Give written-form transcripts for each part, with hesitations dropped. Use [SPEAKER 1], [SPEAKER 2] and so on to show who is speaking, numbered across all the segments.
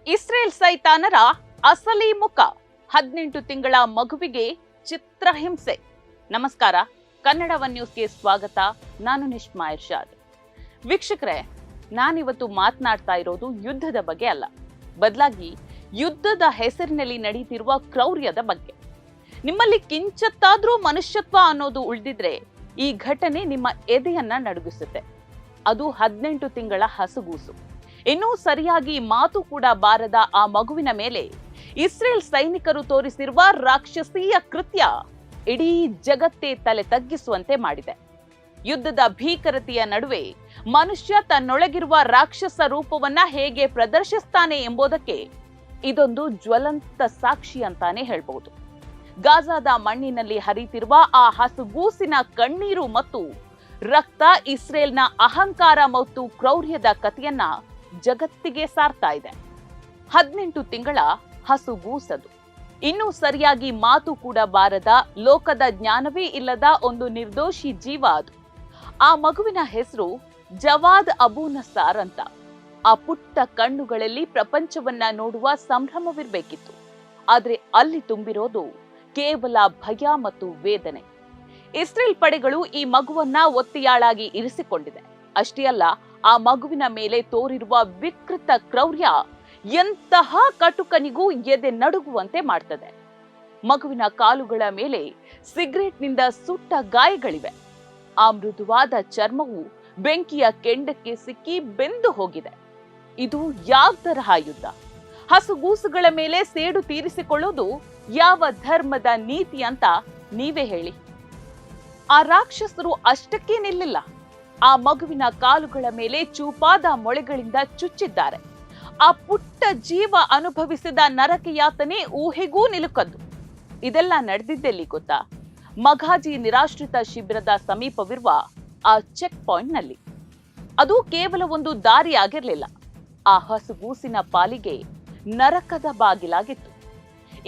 [SPEAKER 1] Israel ಸೈತಾನರ ಅಸಲಿ ಮುಖ, 18 ತಿಂಗಳ ಮಗುವಿಗೆ ಚಿತ್ರಹಿಂಸೆ. ನಮಸ್ಕಾರ, ಕನ್ನಡ ಒನ್ ನ್ಯೂಸ್ಗೆ ಸ್ವಾಗತ. ನಾನು ನಿಶ್ಮಾ ಇರ್ಷಾದ್. ವೀಕ್ಷಕರೇ, ನಾನಿವತ್ತು ಮಾತನಾಡ್ತಾ ಇರೋದು ಯುದ್ಧದ ಬಗ್ಗೆ ಅಲ್ಲ, ಬದಲಾಗಿ ಯುದ್ಧದ ಹೆಸರಿನಲ್ಲಿ ನಡೆಯುತ್ತಿರುವ ಕ್ರೌರ್ಯದ ಬಗ್ಗೆ. ನಿಮ್ಮಲ್ಲಿ ಕಿಂಚತ್ತಾದ್ರೂ ಮನುಷ್ಯತ್ವ ಅನ್ನೋದು ಉಳಿದಿದ್ರೆ ಈ ಘಟನೆ ನಿಮ್ಮ ಎದೆಯನ್ನ ನಡುಗಿಸುತ್ತೆ. ಅದು 18 ತಿಂಗಳ ಹಸುಗೂಸು. ಇನ್ನೂ ಸರಿಯಾಗಿ ಮಾತು ಕೂಡ ಬಾರದ ಆ ಮಗುವಿನ ಮೇಲೆ ಇಸ್ರೇಲ್ ಸೈನಿಕರು ತೋರಿಸಿರುವ ರಾಕ್ಷಸೀಯ ಕೃತ್ಯ ಇಡೀ ಜಗತ್ತೇ ತಲೆ ತಗ್ಗಿಸುವಂತೆ ಮಾಡಿದೆ. ಯುದ್ಧದ ಭೀಕರತೆಯ ನಡುವೆ ಮನುಷ್ಯ ತನ್ನೊಳಗಿರುವ ರಾಕ್ಷಸ ರೂಪವನ್ನ ಹೇಗೆ ಪ್ರದರ್ಶಿಸ್ತಾನೆ ಎಂಬುದಕ್ಕೆ ಇದೊಂದು ಜ್ವಲಂತ ಸಾಕ್ಷಿ ಅಂತಾನೆ ಹೇಳ್ಬಹುದು. ಗಾಜಾದ ಮಣ್ಣಿನಲ್ಲಿ ಹರಿತಿರುವ ಆ ಹಸುಗೂಸಿನ ಕಣ್ಣೀರು ಮತ್ತು ರಕ್ತ ಇಸ್ರೇಲ್ನ ಅಹಂಕಾರ ಮತ್ತು ಕ್ರೌರ್ಯದ ಕಥೆಯನ್ನ ಜಗತ್ತಿಗೆ ಸಾರ್ತಾ ಇದೆ. 18 ತಿಂಗಳ ಹಸುಗೂಸದು. ಇನ್ನೂ ಸರಿಯಾಗಿ ಮಾತು ಕೂಡ ಬಾರದ, ಲೋಕದ ಜ್ಞಾನವೇ ಇಲ್ಲದ ಒಂದು ನಿರ್ದೋಷಿ ಜೀವ ಅದು. ಆ ಮಗುವಿನ ಹೆಸರು ಜವಾದ್ ಅಬು ನಸಾರ್ ಅಂತ. ಆ ಪುಟ್ಟ ಕಣ್ಣುಗಳಲ್ಲಿ ಪ್ರಪಂಚವನ್ನ ನೋಡುವ ಸಂಭ್ರಮವಿರ್ಬೇಕಿತ್ತು. ಆದ್ರೆ ಅಲ್ಲಿ ತುಂಬಿರೋದು ಕೇವಲ ಭಯ ಮತ್ತು ವೇದನೆ. ಇಸ್ರೇಲ್ ಪಡೆಗಳು ಈ ಮಗುವನ್ನ ಒತ್ತೆಯಾಳಾಗಿ ಇರಿಸಿಕೊಂಡಿದೆ. ಅಷ್ಟೇ ಅಲ್ಲ, ಆ ಮಗುವಿನ ಮೇಲೆ ತೋರಿರುವ ವಿಕೃತ ಕ್ರೌರ್ಯ ಎಂತಹ ಕಟುಕನಿಗೂ ಎದೆ ನಡುಗುವಂತೆ ಮಾಡ್ತದೆ. ಮಗುವಿನ ಕಾಲುಗಳ ಮೇಲೆ ಸಿಗರೇಟ್ನಿಂದ ಸುಟ್ಟ ಗಾಯಗಳಿವೆ. ಆ ಮೃದುವಾದ ಚರ್ಮವು ಬೆಂಕಿಯ ಕೆಂಡಕ್ಕೆ ಸಿಕ್ಕಿ ಬೆಂದು ಹೋಗಿದೆ. ಇದು ಯಾವ ತರಹ ಯುದ್ಧ? ಹಸುಗೂಸುಗಳ ಮೇಲೆ ಸೇಡು ತೀರಿಸಿಕೊಳ್ಳೋದು ಯಾವ ಧರ್ಮದ ನೀತಿ ಅಂತ ನೀವೇ ಹೇಳಿ. ಆ ರಾಕ್ಷಸರು ಅಷ್ಟಕ್ಕೆ ನಿಲ್ಲಿಲ್ಲ. ಆ ಮಗುವಿನ ಕಾಲುಗಳ ಮೇಲೆ ಚೂಪಾದ ಮೊಳೆಗಳಿಂದ ಚುಚ್ಚಿದ್ದಾರೆ. ಆ ಪುಟ್ಟ ಜೀವ ಅನುಭವಿಸಿದ ನರಕ ಯಾತನೆ ಊಹೆಗೂ ನಿಲುಕದ್ದು. ಇದೆಲ್ಲ ನಡೆದಿದ್ದೆಲ್ಲಿ ಗೊತ್ತಾ? ಮಘಾಜಿ ನಿರಾಶ್ರಿತ ಶಿಬಿರದ ಸಮೀಪವಿರುವ ಆ ಚೆಕ್ ಪಾಯಿಂಟ್ ನಲ್ಲಿ. ಅದು ಕೇವಲ ಒಂದು ದಾರಿ ಆಗಿರ್ಲಿಲ್ಲ, ಆ ಹಸುಗೂಸಿನ ಪಾಲಿಗೆ ನರಕದ ಬಾಗಿಲಾಗಿತ್ತು.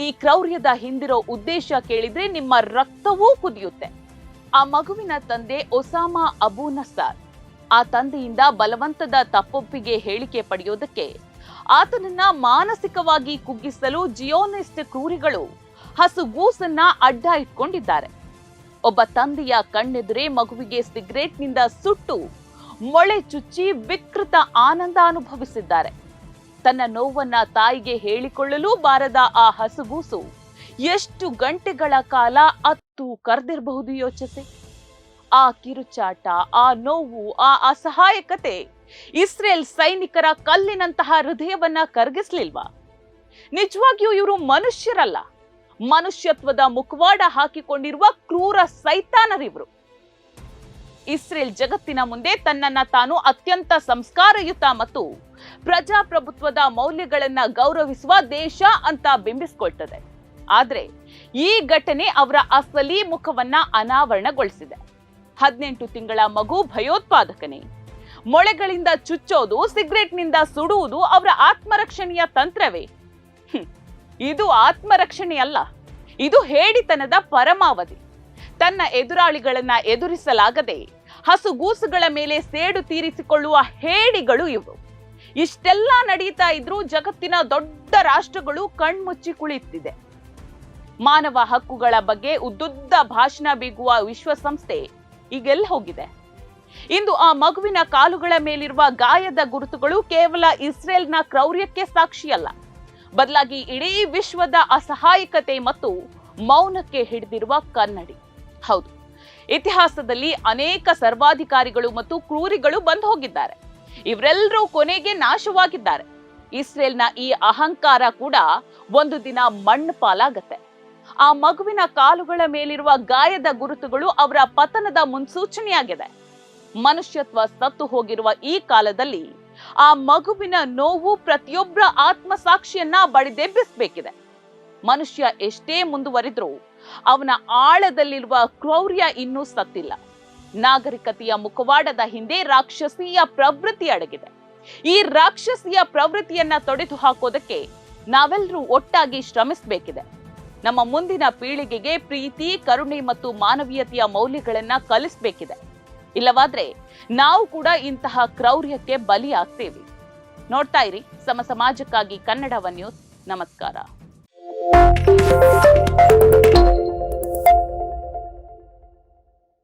[SPEAKER 1] ಈ ಕ್ರೌರ್ಯದ ಹಿಂದಿರೋ ಉದ್ದೇಶ ಕೇಳಿದ್ರೆ ನಿಮ್ಮ ರಕ್ತವೂ ಕುದಿಯುತ್ತೆ. ಆ ಮಗುವಿನ ತಂದೆ ಒಸಾಮಾ ಅಬು ನಸಾರ್. ಆ ತಂದೆಯಿಂದ ಬಲವಂತದ ತಪ್ಪೊಪ್ಪಿಗೆ ಹೇಳಿಕೆ ಪಡೆಯೋದಕ್ಕೆ ಆತನನ್ನ ಮಾನಸಿಕವಾಗಿ ಕುಗ್ಗಿಸಲು ಜಿಯೋನಿಸ್ಟ್ ಕ್ರೂರಿಗಳು ಹಸುಗೂಸನ್ನ ಅಡ್ಡ ಇಟ್ಕೊಂಡಿದ್ದಾರೆ. ಒಬ್ಬ ತಂದೆಯ ಕಣ್ಣೆದುರೇ ಮಗುವಿಗೆ ಸಿಗರೇಟ್ನಿಂದ ಸುಟ್ಟು ಮೊಳೆ ಚುಚ್ಚಿ ವಿಕೃತ ಆನಂದ ಅನುಭವಿಸಿದ್ದಾರೆ. ತನ್ನ ನೋವನ್ನ ತಾಯಿಗೆ ಹೇಳಿಕೊಳ್ಳಲು ಬಾರದ ಆ ಹಸುಗೂಸು ಎಷ್ಟು ಗಂಟೆಗಳ ಕಾಲ ಅತ್ತು ಕರೆದಿರಬಹುದು ಯೋಚಿಸಿ. ಆ ಕಿರುಚಾಟ, ಆ ನೋವು, ಆ ಅಸಹಾಯಕತೆ ಇಸ್ರೇಲ್ ಸೈನಿಕರ ಕಲ್ಲಿನಂತಹ ಹೃದಯವನ್ನ ಕರಗಿಸ್ಲಿಲ್ವಾ? ನಿಜವಾಗಿಯೂ ಇವರು ಮನುಷ್ಯರಲ್ಲ, ಮನುಷ್ಯತ್ವದ ಮುಖವಾಡ ಹಾಕಿಕೊಂಡಿರುವ ಕ್ರೂರ ಸೈತಾನರಿವರು. ಇಸ್ರೇಲ್ ಜಗತ್ತಿನ ಮುಂದೆ ತನ್ನನ್ನ ತಾನು ಅತ್ಯಂತ ಸಂಸ್ಕಾರಯುತ ಮತ್ತು ಪ್ರಜಾಪ್ರಭುತ್ವದ ಮೌಲ್ಯಗಳನ್ನ ಗೌರವಿಸುವ ದೇಶ ಅಂತ ಬಿಂಬಿಸಿಕೊಳ್ತದೆ. ಆದ್ರೆ ಈ ಘಟನೆ ಅವರ ಅಸಲಿ ಮುಖವನ್ನ ಅನಾವರಣಗೊಳಿಸಿದೆ. 18 ತಿಂಗಳ ಮಗು ಭಯೋತ್ಪಾದಕನೇ? ಮೊಳೆಗಳಿಂದ ಚುಚ್ಚೋದು, ಸಿಗರೇಟ್ನಿಂದ ಸುಡುವುದು ಅವರ ಆತ್ಮರಕ್ಷಣೆಯ ತಂತ್ರವೇ? ಇದು ಆತ್ಮರಕ್ಷಣೆ ಅಲ್ಲ, ಇದು ಹೇಡಿತನದ ಪರಮಾವಧಿ. ತನ್ನ ಎದುರಾಳಿಗಳನ್ನ ಎದುರಿಸಲಾಗದೆ ಹಸುಗೂಸುಗಳ ಮೇಲೆ ಸೇಡು ತೀರಿಸಿಕೊಳ್ಳುವ ಹೇಡಿಗಳು ಇವರು. ಇಷ್ಟೆಲ್ಲ ನಡೀತಾ ಇದ್ರೂ ಜಗತ್ತಿನ ದೊಡ್ಡ ರಾಷ್ಟ್ರಗಳು ಕಣ್ಮುಚ್ಚಿ ಕುಳಿತಿದೆ. ಮಾನವ ಹಕ್ಕುಗಳ ಬಗ್ಗೆ ಉದ್ದುದ್ದ ಭಾಷಣ ಬೀಗುವ ವಿಶ್ವಸಂಸ್ಥೆ ಈಗೆಲ್ಲ ಹೋಗಿದೆ? ಇಂದು ಆ ಮಗುವಿನ ಕಾಲುಗಳ ಮೇಲಿರುವ ಗಾಯದ ಗುರುತುಗಳು ಕೇವಲ ಇಸ್ರೇಲ್ನ ಕ್ರೌರ್ಯಕ್ಕೆ ಸಾಕ್ಷಿಯಲ್ಲ, ಬದಲಾಗಿ ಇಡೀ ವಿಶ್ವದ ಅಸಹಾಯಕತೆ ಮತ್ತು ಮೌನಕ್ಕೆ ಹಿಡಿದಿರುವ ಕನ್ನಡಿ. ಹೌದು, ಇತಿಹಾಸದಲ್ಲಿ ಅನೇಕ ಸರ್ವಾಧಿಕಾರಿಗಳು ಮತ್ತು ಕ್ರೂರಿಗಳು ಬಂದು ಹೋಗಿದ್ದಾರೆ. ಇವರೆಲ್ಲರೂ ಕೊನೆಗೆ ನಾಶವಾಗಿದ್ದಾರೆ. ಇಸ್ರೇಲ್ನ ಈ ಅಹಂಕಾರ ಕೂಡ ಒಂದು ದಿನ ಮಣ್ಣು ಪಾಲಾಗತ್ತೆ. ಆ ಮಗುವಿನ ಕಾಲುಗಳ ಮೇಲಿರುವ ಗಾಯದ ಗುರುತುಗಳು ಅವರ ಪತನದ ಮುನ್ಸೂಚನೆಯಾಗಿದೆ. ಮನುಷ್ಯತ್ವ ಸತ್ತು ಹೋಗಿರುವ ಈ ಕಾಲದಲ್ಲಿ ಆ ಮಗುವಿನ ನೋವು ಪ್ರತಿಯೊಬ್ಬರ ಆತ್ಮಸಾಕ್ಷಿಯನ್ನ ಬಡಿದೆಬ್ಬಿಸಬೇಕಿದೆ. ಮನುಷ್ಯ ಎಷ್ಟೇ ಮುಂದುವರಿದ್ರೂ ಅವನ ಆಳದಲ್ಲಿರುವ ಕ್ರೌರ್ಯ ಇನ್ನೂ ಸತ್ತಿಲ್ಲ. ನಾಗರಿಕತೆಯ ಮುಖವಾಡದ ಹಿಂದೆ ರಾಕ್ಷಸೀಯ ಪ್ರವೃತ್ತಿ ಅಡಗಿದೆ. ಈ ರಾಕ್ಷಸೀಯ ಪ್ರವೃತ್ತಿಯನ್ನ ತೊಡೆದು ಹಾಕೋದಕ್ಕೆ ನಾವೆಲ್ಲರೂ ಒಟ್ಟಾಗಿ ಶ್ರಮಿಸಬೇಕಿದೆ. ನಮ್ಮ ಮುಂದಿನ ಪೀಳಿಗೆಗೆ ಪ್ರೀತಿ, ಕರುಣೆ ಮತ್ತು ಮಾನವೀಯತೆಯ ಮೌಲ್ಯಗಳನ್ನ ಕಲಿಸಬೇಕಿದೆ. ಇಲ್ಲವಾದ್ರೆ ನಾವು ಕೂಡ ಇಂತಹ ಕ್ರೌರ್ಯಕ್ಕೆ ಬಲಿಯಾಗ್ತೇವೆ. ನೋಡ್ತಾ ಇರಿ ಸಮ ಸಮಾಜಕ್ಕಾಗಿ ಕನ್ನಡ ಒನ್ ನ್ಯೂಸ್. ನಮಸ್ಕಾರ.